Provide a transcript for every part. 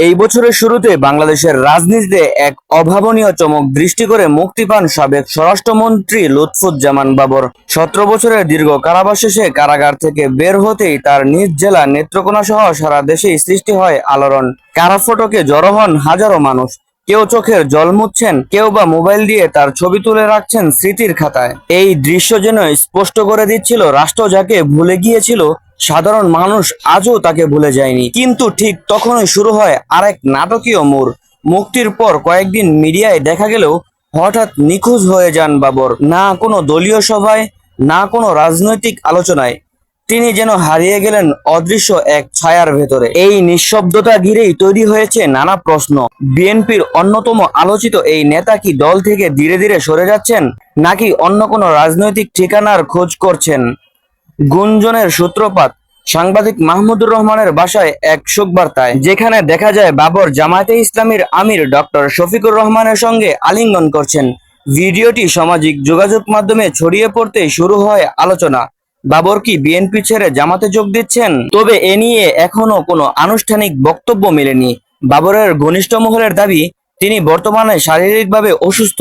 এই বছরের শুরুতে বাংলাদেশের রাজনীতিতে এক অভাবনীয় চমক সৃষ্টি করে মুক্তি পান সাবেক স্বরাষ্ট্রমন্ত্রী লুৎফুজ্জামান বাবর। 17 বছরের দীর্ঘ কারাবাস শেষে কারাগার থেকে বের হতেই তার নিজ জেলা নেত্রকোনা সহ সারা দেশেই সৃষ্টি হয় আলোড়ন। কারা ফটকে জড়ো হন হাজারো মানুষ। কেউ চোখের জল মুছছেন, কেউ বা মোবাইল দিয়ে তার ছবি তুলে রাখছেন স্মৃতির খাতায়। এই দৃশ্য যেন স্পষ্ট করে দিচ্ছিল, রাষ্ট্র যাকে ভুলে গিয়েছিল, সাধারণ মানুষ আজও তাকে ভুলে যায়নি। কিন্তু ঠিক তখনই শুরু হয় আরেক নাটকীয় মোড়। মুক্তির পর কয়েকদিন মিডিয়ায় দেখা গেলেও হঠাৎ নিখোঁজ হয়ে যান বাবর। না কোনো দলীয় সভায়, না কোনো রাজনৈতিক আলোচনায়। তিনি যেন হারিয়ে গেলেন অদৃশ্য এক ছায়ার ভেতরে। এই নিঃশব্দতা ঘিরেই তৈরি হয়েছে নানা প্রশ্ন। বিএনপির অন্যতম আলোচিত এই নেতা কি দল থেকে ধীরে ধীরে সরে যাচ্ছেন, নাকি অন্য কোনো রাজনৈতিক ঠিকানার খোঁজ করছেন? গুঞ্জনের সূত্রপাত সাংবাদিক মাহমুদুর রহমানের বাসায় এক শোকবার্তায়, যেখানে দেখা যায় বাবর জামায়াতে ইসলামীর আমির ডক্টর শফিকুর রহমানের সঙ্গে আলিঙ্গন করছেন। ভিডিওটি সামাজিক যোগাযোগ মাধ্যমে ছড়িয়ে পড়তে শুরু হয় আলোচনা। বাবর কি বিএনপি ছেড়ে জামাতে যোগ দিচ্ছেন? তবে এ নিয়ে এখনো কোনো আনুষ্ঠানিক বক্তব্য মেলেনি। বাবরের ঘনিষ্ঠ মহলের দাবি, তিনি বর্তমানে শারীরিকভাবে অসুস্থ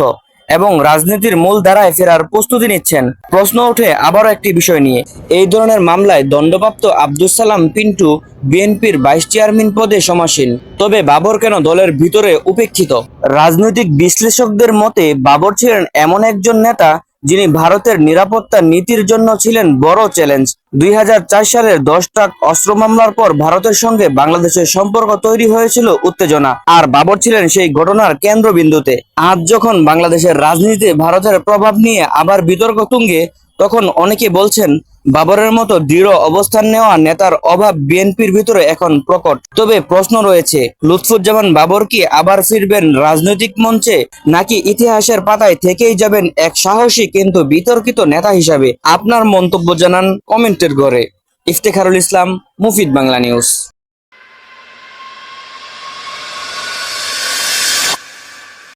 এবং রাজনীতির মূল ধারায় ফেরার প্রস্তুতি নিচ্ছেন। প্রশ্ন ওঠে আবারও একটি বিষয় নিয়ে। এই ধরনের মামলায় দণ্ডপ্রাপ্ত আব্দুস সালাম পিন্টু বিএনপির ভাইস চেয়ারম্যান পদে সমাসীন। তবে বাবর কেন দলের ভিতরে উপেক্ষিত? রাজনৈতিক বিশ্লেষকদের মতে বাবর ছিলেন এমন একজন নেতা যিনি ভারতের নিরাপত্তা নীতির জন্য ছিলেন বড় চ্যালেঞ্জ। 2004 সালের 10 ট্রাক অস্ত্র মামলার পর ভারতের সঙ্গে বাংলাদেশের সম্পর্ক তৈরি হয়েছিল উত্তেজনা, আর বাবর ছিলেন সেই ঘটনার কেন্দ্রবিন্দুতে। আজ যখন বাংলাদেশের রাজনীতিতে ভারতের প্রভাব নিয়ে আবার বিতর্ক তুঙ্গে, তখন অনেকে বলছেন বাবরের মতো দৃঢ় অবস্থান নেওয়া নেতার অভাব বিএনপির ভিতরে এখন প্রকট। তবে প্রশ্ন রয়েছে, লুৎফুজ্জামান বাবর কি আবার ফিরবেন রাজনৈতিক মঞ্চে, নাকি ইতিহাসের পাতায় থেকেই যাবেন এক সাহসী কিন্তু বিতর্কিত নেতা হিসাবে? আপনার মন্তব্য জানান কমেন্টের ঘরে। ইফতেখারুল ইসলাম, মুফিদ বাংলা নিউজ।